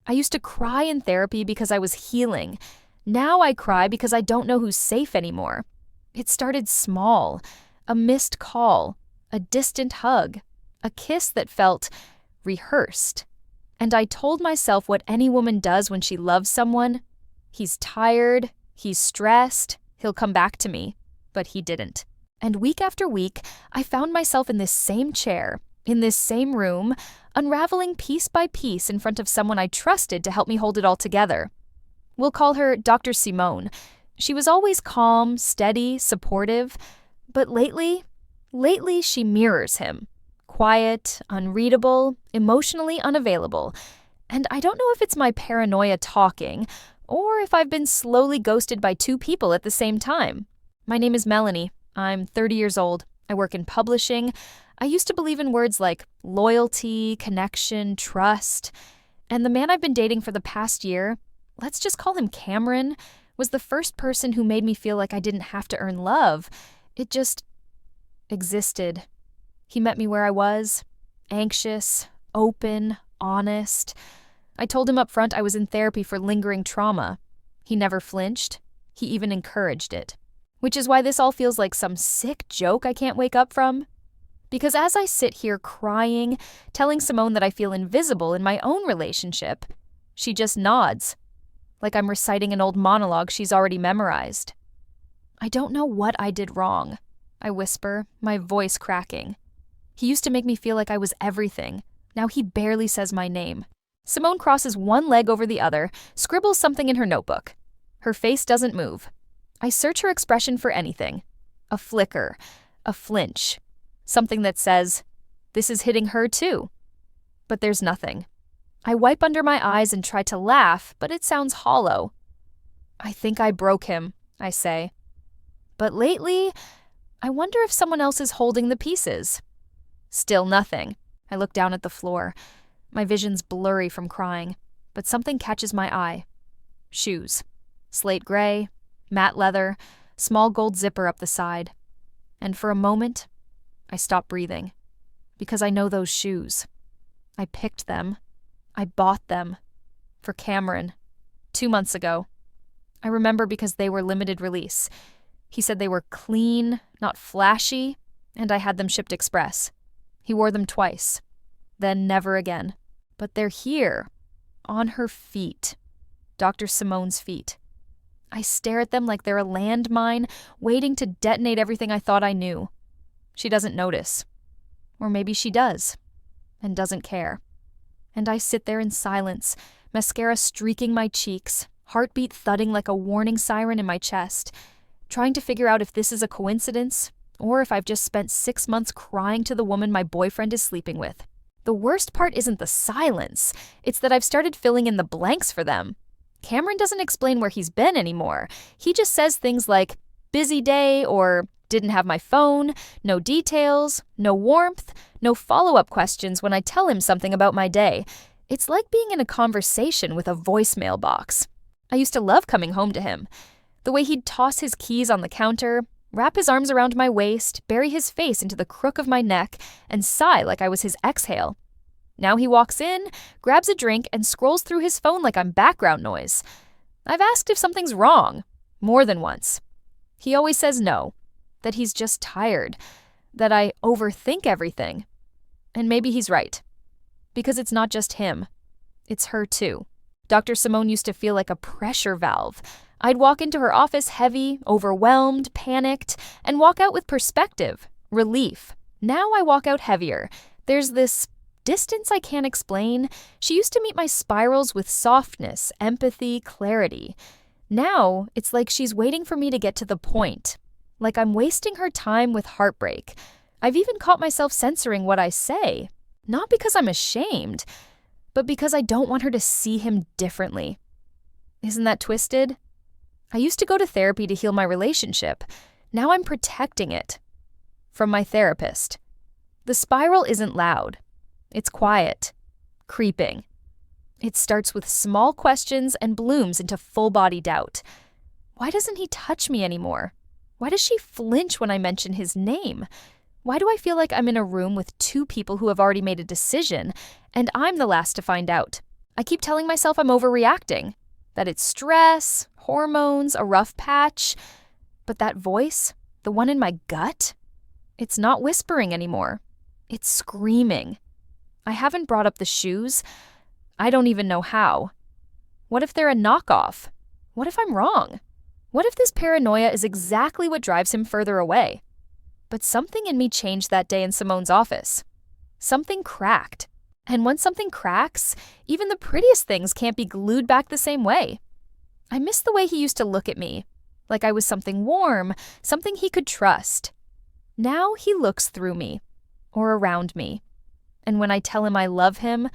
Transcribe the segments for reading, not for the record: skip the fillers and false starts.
I used to cry in therapy because I was healing. Now I cry because I don't know who's safe anymore. It started small. A missed call, a distant hug, a kiss that felt rehearsed. And I told myself what any woman does when she loves someone. He's tired, he's stressed, he'll come back to me. But he didn't. And week after week, I found myself in this same chair, in this same room, unraveling piece by piece in front of someone I trusted to help me hold it all together. We'll call her Dr. Simone. She was always calm, steady, supportive. But lately she mirrors him. Quiet, unreadable, emotionally unavailable. And I don't know if it's my paranoia talking, or if I've been slowly ghosted by two people at the same time. My name is Melanie. I'm 30 years old. I work in publishing. I used to believe in words like loyalty, connection, trust. And the man I've been dating for the past year, let's just call him Cameron, was the first person who made me feel like I didn't have to earn love. It just existed. He met me where I was, anxious, open, honest. I told him up front I was in therapy for lingering trauma. He never flinched. He even encouraged it. Which is why this all feels like some sick joke I can't wake up from. Because as I sit here crying, telling Simone that I feel invisible in my own relationship, she just nods, like I'm reciting an old monologue she's already memorized. I don't know what I did wrong, I whisper, my voice cracking. He used to make me feel like I was everything. Now he barely says my name. Simone crosses one leg over the other, scribbles something in her notebook. Her face doesn't move. I search her expression for anything. A flicker, a flinch, something that says, "This is hitting her too." But there's nothing. I wipe under my eyes and try to laugh, but it sounds hollow. I think I broke him, I say. But lately, I wonder if someone else is holding the pieces. Still nothing. I look down at the floor. My vision's blurry from crying, but something catches my eye. Shoes. Slate gray, matte leather, small gold zipper up the side. And for a moment, I stop breathing. Because I know those shoes. I picked them. I bought them. For Cameron. 2 months ago. I remember because they were limited release. He said they were clean, not flashy, and I had them shipped express. He wore them twice. Then never again. But they're here. On her feet. Dr. Simone's feet. I stare at them like they're a landmine, waiting to detonate everything I thought I knew. She doesn't notice. Or maybe she does. And doesn't care. And I sit there in silence, mascara streaking my cheeks, heartbeat thudding like a warning siren in my chest, trying to figure out if this is a coincidence, or if I've just spent 6 months crying to the woman my boyfriend is sleeping with. The worst part isn't the silence, it's that I've started filling in the blanks for them. Cameron doesn't explain where he's been anymore. He just says things like, busy day, or didn't have my phone, no details, no warmth, no follow-up questions when I tell him something about my day. It's like being in a conversation with a voicemail box. I used to love coming home to him. The way he'd toss his keys on the counter, wrap his arms around my waist, bury his face into the crook of my neck, and sigh like I was his exhale. Now he walks in, grabs a drink, and scrolls through his phone like I'm background noise. I've asked if something's wrong, more than once. He always says no, that he's just tired, that I overthink everything. And maybe he's right. Because it's not just him. It's her too. Dr. Simone used to feel like a pressure valve. I'd walk into her office heavy, overwhelmed, panicked, and walk out with perspective, relief. Now I walk out heavier. There's this distance I can't explain. She used to meet my spirals with softness, empathy, clarity. Now it's like she's waiting for me to get to the point. Like I'm wasting her time with heartbreak. I've even caught myself censoring what I say. Not because I'm ashamed, but because I don't want her to see him differently. Isn't that twisted? I used to go to therapy to heal my relationship. Now I'm protecting it. From my therapist. The spiral isn't loud. It's quiet. Creeping. It starts with small questions and blooms into full-body doubt. Why doesn't he touch me anymore? Why does she flinch when I mention his name? Why do I feel like I'm in a room with two people who have already made a decision, and I'm the last to find out? I keep telling myself I'm overreacting, that it's stress, hormones, a rough patch. But that voice, the one in my gut, it's not whispering anymore. It's screaming. I haven't brought up the shoes. I don't even know how. What if they're a knockoff? What if I'm wrong? What if this paranoia is exactly what drives him further away? But something in me changed that day in Simone's office. Something cracked. And when something cracks, even the prettiest things can't be glued back the same way. I miss the way he used to look at me, like I was something warm, something he could trust. Now he looks through me, or around me. And when I tell him I love him,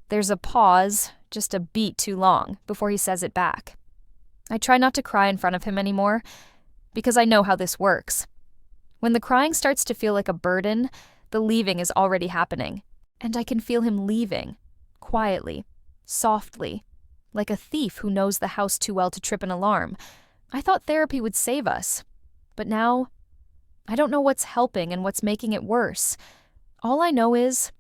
there's a pause, just a beat too long, before he says it back. I try not to cry in front of him anymore, because I know how this works. When the crying starts to feel like a burden, the leaving is already happening. And I can feel him leaving, quietly, softly, like a thief who knows the house too well to trip an alarm. I thought therapy would save us, but now I don't know what's helping and what's making it worse. All I know is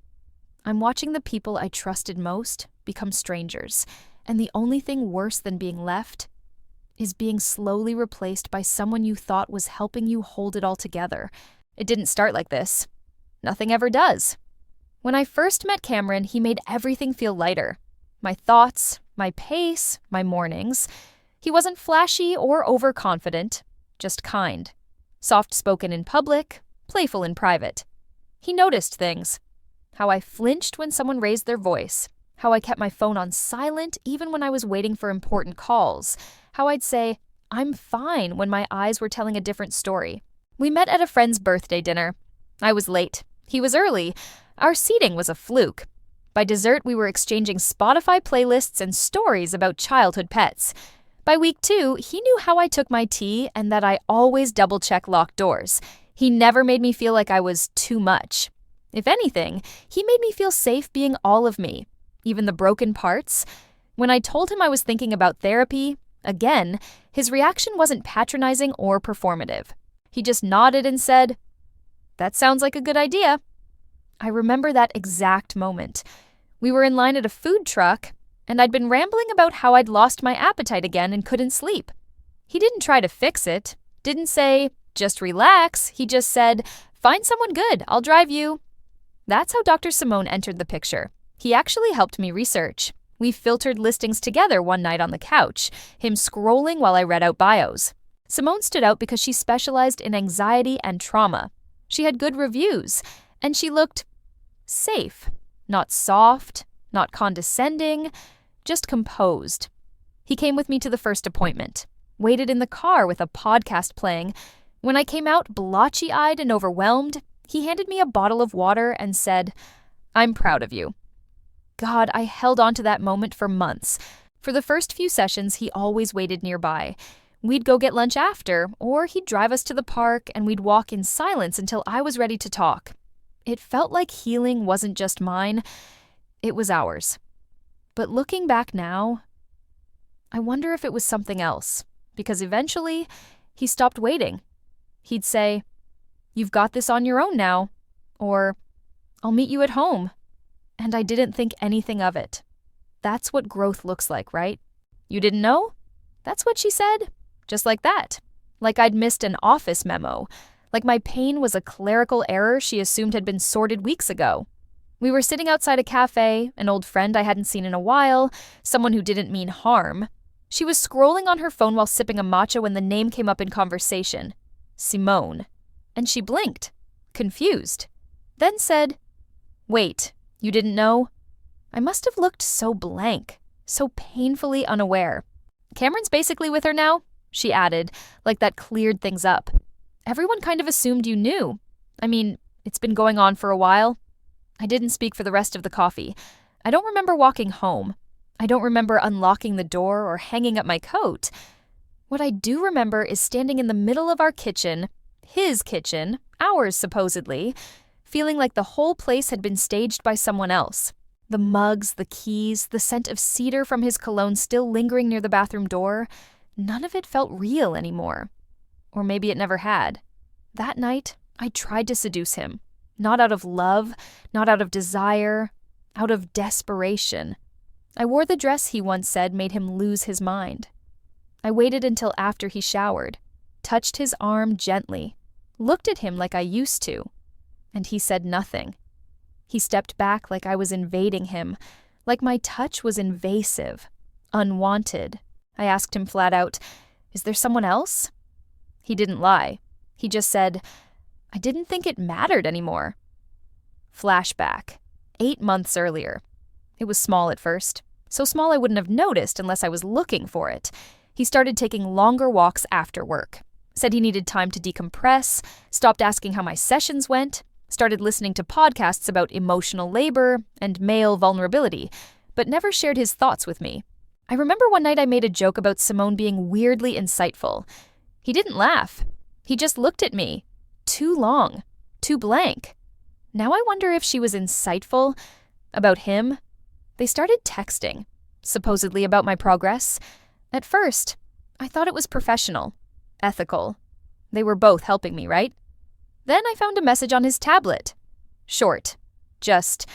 I'm watching the people I trusted most become strangers, and the only thing worse than being left is being slowly replaced by someone you thought was helping you hold it all together. It didn't start like this. Nothing ever does. When I first met Cameron, he made everything feel lighter. My thoughts, my pace, my mornings. He wasn't flashy or overconfident, just kind. Soft-spoken in public, playful in private. He noticed things. How I flinched when someone raised their voice. How I kept my phone on silent even when I was waiting for important calls. How I'd say, "I'm fine," when my eyes were telling a different story. We met at a friend's birthday dinner. I was late. He was early. Our seating was a fluke. By dessert, we were exchanging Spotify playlists and stories about childhood pets. By week 2, he knew how I took my tea and that I always double-check locked doors. He never made me feel like I was too much. If anything, he made me feel safe being all of me, even the broken parts. When I told him I was thinking about therapy, again, his reaction wasn't patronizing or performative. He just nodded and said, "That sounds like a good idea." I remember that exact moment. We were in line at a food truck, and I'd been rambling about how I'd lost my appetite again and couldn't sleep. He didn't try to fix it, didn't say, "Just relax." He just said, "Find someone good, I'll drive you." That's how Dr. Simone entered the picture. He actually helped me research. We filtered listings together one night on the couch, him scrolling while I read out bios. Simone stood out because she specialized in anxiety and trauma. She had good reviews, and she looked safe. Not soft, not condescending, just composed. He came with me to the first appointment, waited in the car with a podcast playing. When I came out blotchy-eyed and overwhelmed, he handed me a bottle of water and said, "I'm proud of you." God, I held on to that moment for months. For the first few sessions, he always waited nearby. We'd go get lunch after, or he'd drive us to the park and we'd walk in silence until I was ready to talk. It felt like healing wasn't just mine, it was ours. But looking back now, I wonder if it was something else, because eventually, he stopped waiting. He'd say, "You've got this on your own now," or "I'll meet you at home." And I didn't think anything of it. That's what growth looks like, right? You didn't know? That's what she said. Just like that. Like I'd missed an office memo. Like my pain was a clerical error she assumed had been sorted weeks ago. We were sitting outside a cafe, an old friend I hadn't seen in a while, someone who didn't mean harm. She was scrolling on her phone while sipping a matcha when the name came up in conversation. Simone. And she blinked, confused. Then said, "Wait, you didn't know?" I must have looked so blank, so painfully unaware. "Cameron's basically with her now," she added, like that cleared things up. "Everyone kind of assumed you knew. I mean, it's been going on for a while." I didn't speak for the rest of the coffee. I don't remember walking home. I don't remember unlocking the door or hanging up my coat. What I do remember is standing in the middle of our kitchen, his kitchen, ours supposedly, feeling like the whole place had been staged by someone else. The mugs, the keys, the scent of cedar from his cologne still lingering near the bathroom door, none of it felt real anymore. Or maybe it never had. That night, I tried to seduce him. Not out of love, not out of desire, out of desperation. I wore the dress he once said made him lose his mind. I waited until after he showered, touched his arm gently, looked at him like I used to, and he said nothing. He stepped back like I was invading him, like my touch was invasive, unwanted. I asked him flat out, "Is there someone else?" He didn't lie. He just said, "I didn't think it mattered anymore." Flashback. 8 months earlier. It was small at first. So small I wouldn't have noticed unless I was looking for it. He started taking longer walks after work. Said he needed time to decompress, stopped asking how my sessions went, started listening to podcasts about emotional labor and male vulnerability, but never shared his thoughts with me. I remember one night I made a joke about Simone being weirdly insightful. He didn't laugh. He just looked at me. Too long. Too blank. Now I wonder if she was insightful about him. They started texting, supposedly about my progress. At first, I thought it was professional, ethical. They were both helping me, right? Then I found a message on his tablet. Short. Just,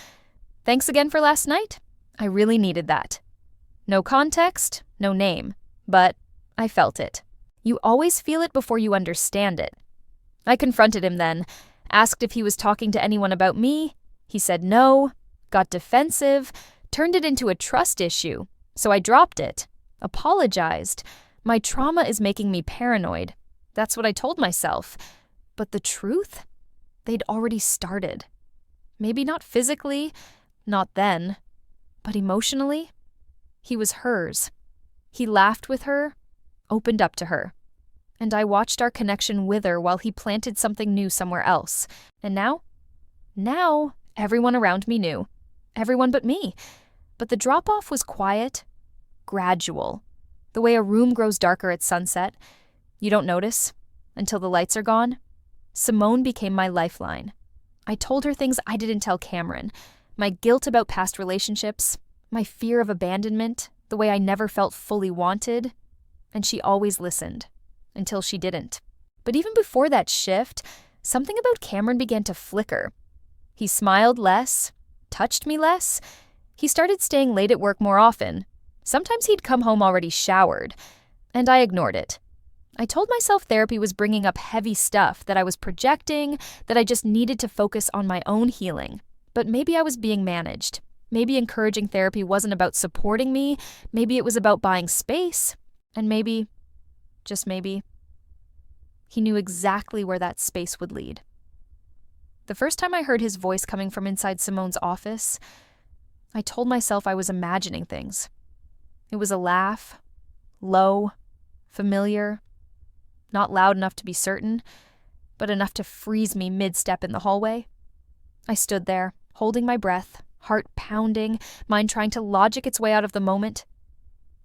"Thanks again for last night. I really needed that." No context, no name, but I felt it. You always feel it before you understand it. I confronted him then, asked if he was talking to anyone about me. He said no, got defensive, turned it into a trust issue, so I dropped it, apologized. My trauma is making me paranoid. That's what I told myself. But the truth? They'd already started. Maybe not physically, not then, but emotionally. He was hers. He laughed with her, opened up to her. And I watched our connection wither while he planted something new somewhere else. And now? Now, everyone around me knew. Everyone but me. But the drop-off was quiet, gradual. The way a room grows darker at sunset. You don't notice until the lights are gone. Simone became my lifeline. I told her things I didn't tell Cameron. My guilt about past relationships, my fear of abandonment, the way I never felt fully wanted. And she always listened. Until she didn't. But even before that shift, something about Cameron began to flicker. He smiled less, touched me less. He started staying late at work more often. Sometimes he'd come home already showered, and I ignored it. I told myself therapy was bringing up heavy stuff, that I was projecting, that I just needed to focus on my own healing. But maybe I was being managed. Maybe encouraging therapy wasn't about supporting me. Maybe it was about buying space. And maybe, just maybe, he knew exactly where that space would lead. The first time I heard his voice coming from inside Simone's office, I told myself I was imagining things. It was a laugh, low, familiar, not loud enough to be certain, but enough to freeze me mid-step in the hallway. I stood there, holding my breath, heart pounding, mind trying to logic its way out of the moment.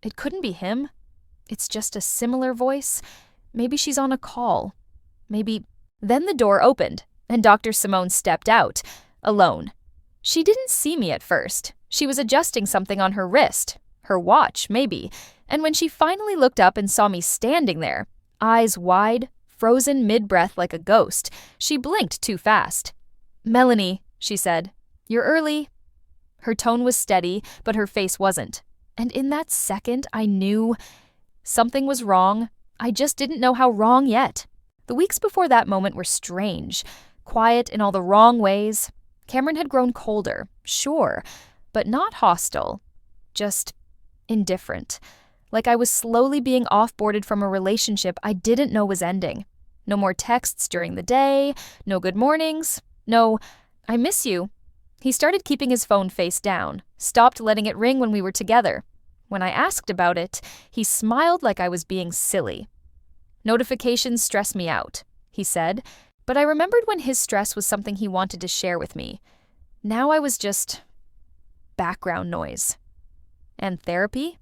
It couldn't be him. It's just a similar voice. Maybe she's on a call. Maybe. Then the door opened, and Dr. Simone stepped out, alone. She didn't see me at first. She was adjusting something on her wrist, her watch, maybe, and when she finally looked up and saw me standing there, eyes wide, frozen mid-breath like a ghost, she blinked too fast. "Melanie," she said, "you're early." Her tone was steady, but her face wasn't. And in that second, I knew something was wrong. I just didn't know how wrong yet. The weeks before that moment were strange, quiet in all the wrong ways. Cameron had grown colder, sure, but not hostile, just indifferent. Like I was slowly being offboarded from a relationship I didn't know was ending. No more texts during the day, no good mornings, no, "I miss you." He started keeping his phone face down, stopped letting it ring when we were together. When I asked about it, he smiled like I was being silly. "Notifications stress me out," he said, but I remembered when his stress was something he wanted to share with me. Now I was just background noise. And therapy?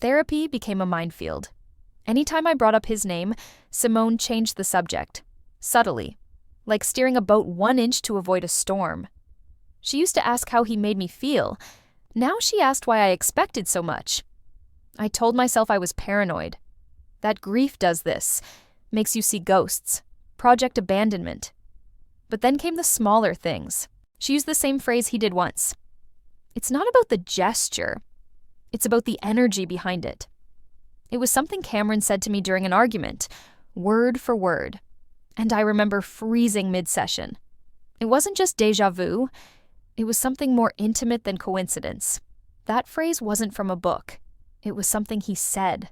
Therapy became a minefield. Anytime I brought up his name, Simone changed the subject, subtly, like steering a boat 1 inch to avoid a storm. She used to ask how he made me feel. Now she asked why I expected so much. I told myself I was paranoid. That grief does this, makes you see ghosts, project abandonment. But then came the smaller things. She used the same phrase he did once. It's not about the gesture. It's about the energy behind it. It was something Cameron said to me during an argument, word for word. And I remember freezing mid-session. It wasn't just déjà vu. It was something more intimate than coincidence. That phrase wasn't from a book. It was something he said.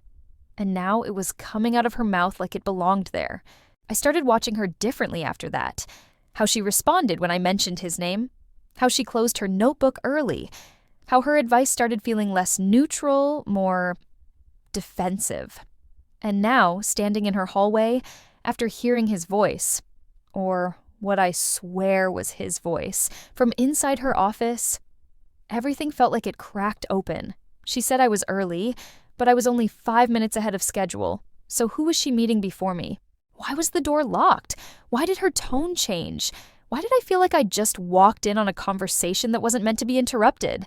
And now it was coming out of her mouth like it belonged there. I started watching her differently after that. How she responded when I mentioned his name. How she closed her notebook early. How her advice started feeling less neutral, more defensive. And now, standing in her hallway, after hearing his voice, or what I swear was his voice, from inside her office, everything felt like it cracked open. She said I was early, but I was only 5 minutes ahead of schedule. So who was she meeting before me? Why was the door locked? Why did her tone change? Why did I feel like I just walked in on a conversation that wasn't meant to be interrupted?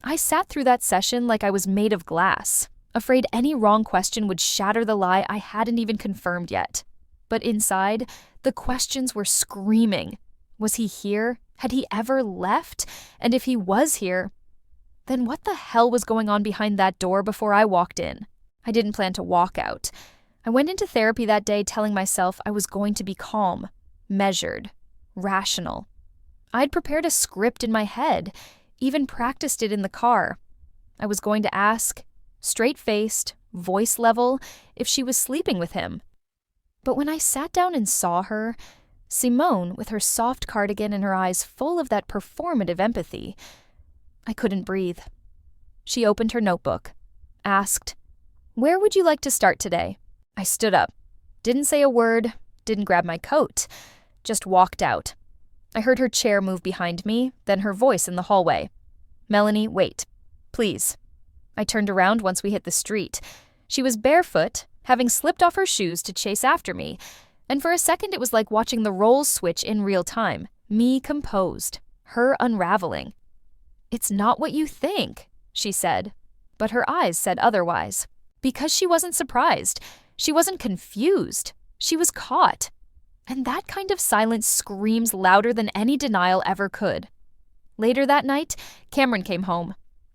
I sat through that session like I was made of glass, afraid any wrong question would shatter the lie I hadn't even confirmed yet. But inside, the questions were screaming. Was he here? Had he ever left? And if he was here, then what the hell was going on behind that door before I walked in? I didn't plan to walk out. I went into therapy that day telling myself I was going to be calm, measured, rational. I'd prepared a script in my head, even practiced it in the car. I was going to ask, straight-faced, voice level, if she was sleeping with him. But when I sat down and saw her, Simone with her soft cardigan and her eyes full of that performative empathy, I couldn't breathe. She opened her notebook, asked, "Where would you like to start today?" I stood up, didn't say a word, didn't grab my coat, just walked out. I heard her chair move behind me, then her voice in the hallway. "Melanie, wait. Please." I turned around once we hit the street. She was barefoot, having slipped off her shoes to chase after me, and for a second it was like watching the roles switch in real time, me composed, her unraveling. "It's not what you think," she said, but her eyes said otherwise. Because she wasn't surprised. She wasn't confused. She was caught. And that kind of silence screams louder than any denial ever could. Later that night, Cameron came home.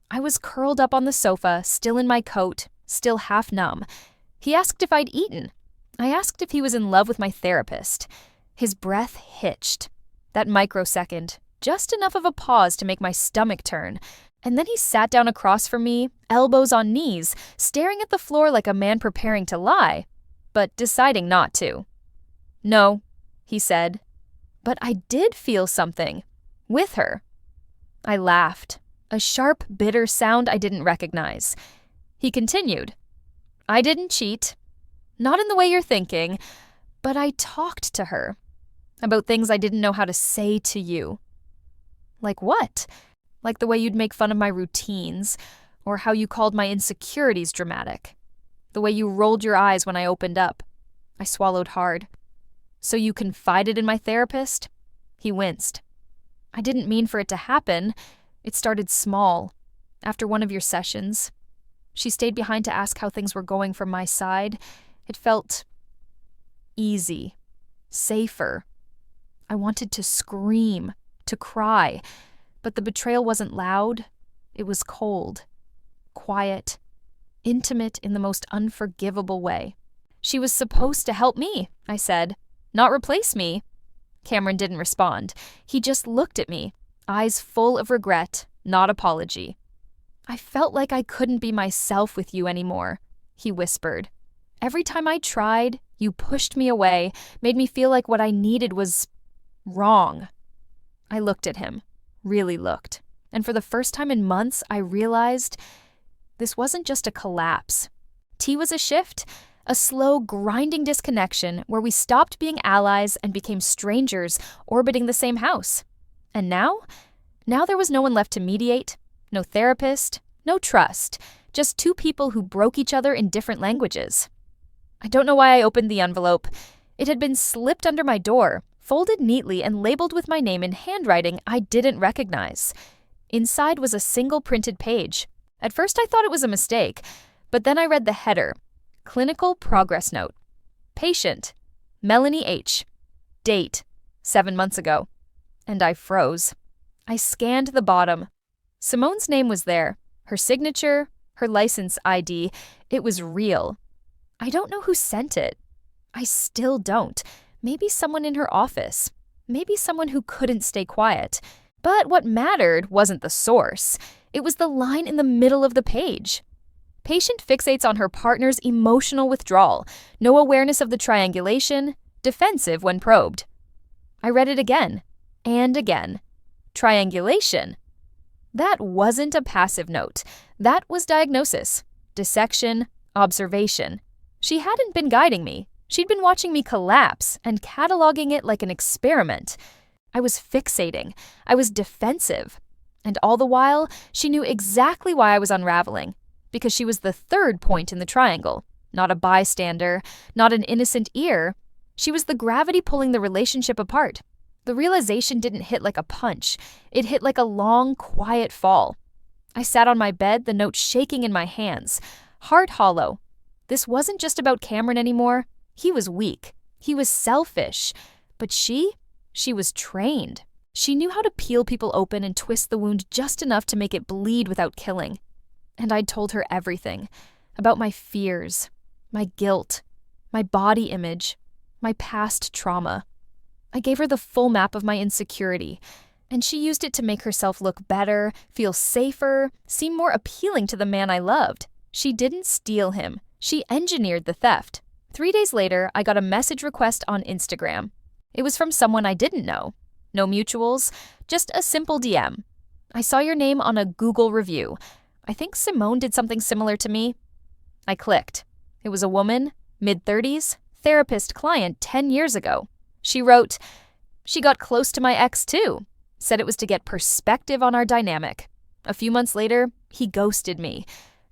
I was curled up on the sofa, still in my coat, still half numb. He asked if I'd eaten. I asked if he was in love with my therapist. His breath hitched. That microsecond, just enough of a pause to make my stomach turn. And then he sat down across from me, elbows on knees, staring at the floor like a man preparing to lie, but deciding not to. "No," he said, "but I did feel something. With her." I laughed, a sharp, bitter sound I didn't recognize. He continued, "I didn't cheat. Not in the way you're thinking, but I talked to her about things I didn't know how to say to you." "Like what?" "Like the way you'd make fun of my routines, or how you called my insecurities dramatic. The way you rolled your eyes when I opened up." I swallowed hard. "So you confided in my therapist?" He winced. "I didn't mean for it to happen. It started small. After one of your sessions. She stayed behind to ask how things were going from my side. It felt easy, safer. I wanted to scream, to cry. But the betrayal wasn't loud. It was cold, quiet, intimate in the most unforgivable way. "She was supposed to help me," I said, "not replace me." Cameron didn't respond. He just looked at me, eyes full of regret, not apology. "I felt like I couldn't be myself with you anymore," he whispered. "Every time I tried, you pushed me away, made me feel like what I needed was wrong." I looked at him. Really looked. And for the first time in months, I realized this wasn't just a collapse. T was a shift, a slow, grinding disconnection where we stopped being allies and became strangers orbiting the same house. And now there was no one left to mediate, no therapist, no trust, just two people who broke each other in different languages. I don't know why I opened the envelope. It had been slipped under my door, folded neatly and labeled with my name in handwriting I didn't recognize. Inside was a single printed page. At first I thought it was a mistake, but then I read the header, Clinical Progress Note. Patient, Melanie H. Date, 7 months ago. And I froze. I scanned the bottom. Simone's name was there. Her signature, her license ID, it was real. I don't know who sent it. I still don't. Maybe someone in her office. Maybe someone who couldn't stay quiet. But what mattered wasn't the source. It was the line in the middle of the page. Patient fixates on her partner's emotional withdrawal, no awareness of the triangulation, defensive when probed. I read it again and again. Triangulation. That wasn't a passive note. That was diagnosis, dissection, observation. She hadn't been guiding me. She'd been watching me collapse and cataloging it like an experiment. I was fixating. I was defensive. And all the while, she knew exactly why I was unraveling. Because she was the third point in the triangle. Not a bystander, not an innocent ear. She was the gravity pulling the relationship apart. The realization didn't hit like a punch. It hit like a long, quiet fall. I sat on my bed, the note shaking in my hands, heart hollow. This wasn't just about Cameron anymore. He was weak. He was selfish. But she was trained. She knew how to peel people open and twist the wound just enough to make it bleed without killing. And I'd told her everything. About my fears, my guilt, my body image, my past trauma. I gave her the full map of my insecurity, and she used it to make herself look better, feel safer, seem more appealing to the man I loved. She didn't steal him. She engineered the theft. 3 days later, I got a message request on Instagram. It was from someone I didn't know. No mutuals, just a simple DM. I saw your name on a Google review. I think Simone did something similar to me. I clicked. It was a woman, mid-30s, therapist client 10 years ago. She wrote, "She got close to my ex too. Said it was to get perspective on our dynamic. A few months later, he ghosted me.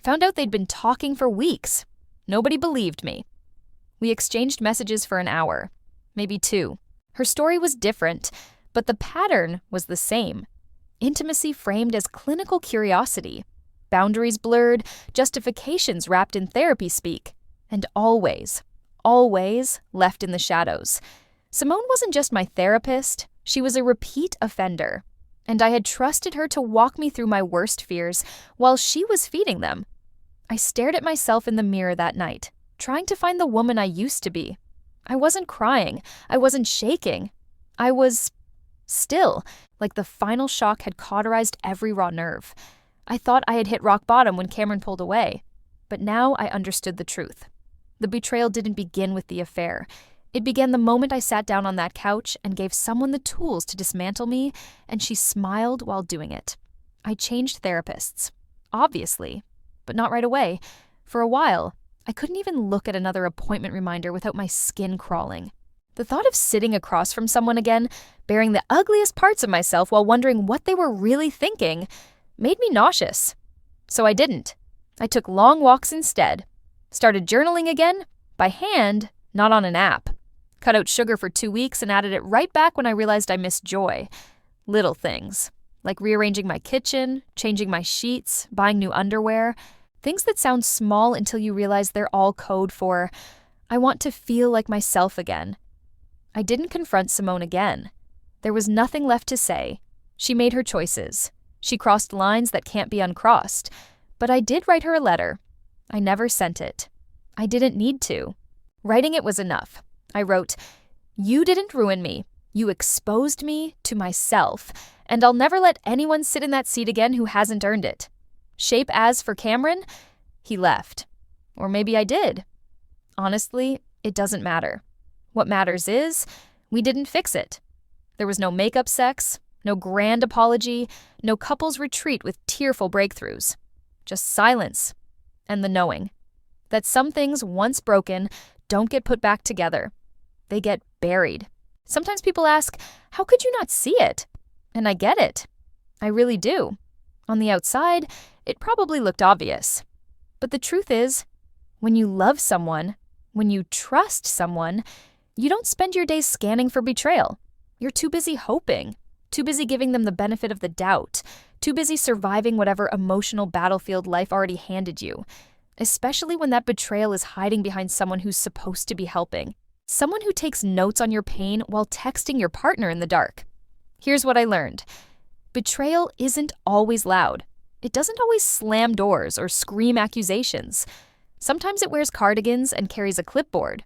Found out they'd been talking for weeks. Nobody believed me." We exchanged messages for an hour, maybe 2. Her story was different, but the pattern was the same. Intimacy framed as clinical curiosity. Boundaries blurred, justifications wrapped in therapy speak, and always left in the shadows. Simone wasn't just my therapist, she was a repeat offender. And I had trusted her to walk me through my worst fears while she was feeding them. I stared at myself in the mirror that night, trying to find the woman I used to be. I wasn't crying, I wasn't shaking. I was still, like the final shock had cauterized every raw nerve. I thought I had hit rock bottom when Cameron pulled away, but now I understood the truth. The betrayal didn't begin with the affair. It began the moment I sat down on that couch and gave someone the tools to dismantle me, and she smiled while doing it. I changed therapists, obviously, but not right away. For a while, I couldn't even look at another appointment reminder without my skin crawling. The thought of sitting across from someone again, bearing the ugliest parts of myself while wondering what they were really thinking, made me nauseous. So I didn't. I took long walks instead. Started journaling again, by hand, not on an app. Cut out sugar for 2 weeks and added it right back when I realized I missed joy. Little things, like rearranging my kitchen, changing my sheets, buying new underwear. Things that sound small until you realize they're all code for, I want to feel like myself again. I didn't confront Simone again. There was nothing left to say. She made her choices. She crossed lines that can't be uncrossed. But I did write her a letter. I never sent it. I didn't need to. Writing it was enough. I wrote, "You didn't ruin me. You exposed me to myself, and I'll never let anyone sit in that seat again who hasn't earned it. Shape as for Cameron, he left. Or maybe I did. Honestly, it doesn't matter. What matters is, we didn't fix it. There was no makeup sex, no grand apology, no couples retreat with tearful breakthroughs. Just silence, and the knowing that some things once broken don't get put back together. They get buried. Sometimes people ask, how could you not see it? And I get it. I really do. On the outside, it probably looked obvious. But the truth is, when you love someone, when you trust someone, you don't spend your days scanning for betrayal. You're too busy hoping, too busy giving them the benefit of the doubt, too busy surviving whatever emotional battlefield life already handed you, especially when that betrayal is hiding behind someone who's supposed to be helping. Someone who takes notes on your pain while texting your partner in the dark. Here's what I learned. Betrayal isn't always loud. It doesn't always slam doors or scream accusations. Sometimes it wears cardigans and carries a clipboard.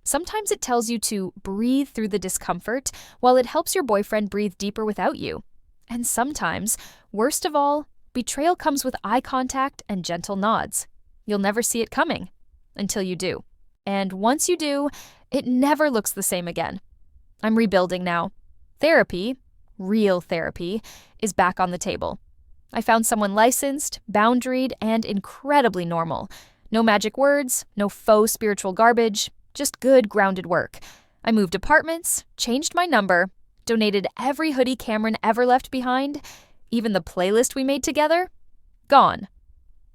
Sometimes it tells you to breathe through the discomfort while it helps your boyfriend breathe deeper without you. And sometimes, worst of all, betrayal comes with eye contact and gentle nods. You'll never see it coming until you do. And once you do, it never looks the same again. I'm rebuilding now. Therapy, real therapy, is back on the table. I found someone licensed, boundaried, and incredibly normal. No magic words, no faux spiritual garbage, just good, grounded work. I moved apartments, changed my number, donated every hoodie Cameron ever left behind, even the playlist we made together, gone.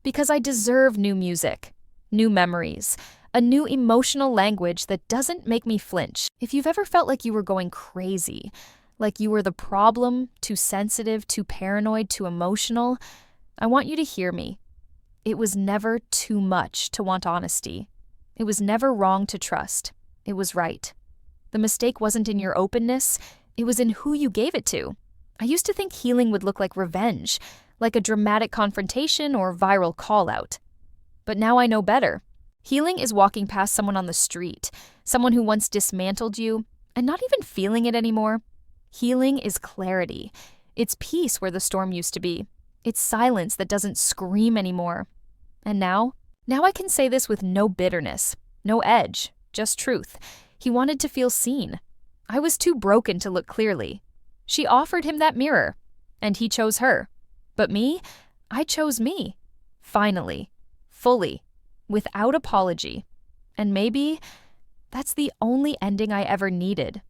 Because I deserve new music, new memories, a new emotional language that doesn't make me flinch. If you've ever felt like you were going crazy, like you were the problem, too sensitive, too paranoid, too emotional, I want you to hear me. It was never too much to want honesty. It was never wrong to trust. It was right. The mistake wasn't in your openness, it was in who you gave it to. I used to think healing would look like revenge, like a dramatic confrontation or viral call-out. But now I know better. Healing is walking past someone on the street, someone who once dismantled you, and not even feeling it anymore. Healing is clarity. It's peace where the storm used to be. It's silence that doesn't scream anymore. And now I can say this with no bitterness, no edge, just truth. He wanted to feel seen. I was too broken to look clearly. She offered him that mirror, and he chose her. But me, I chose me. Finally, fully, without apology. And maybe that's the only ending I ever needed.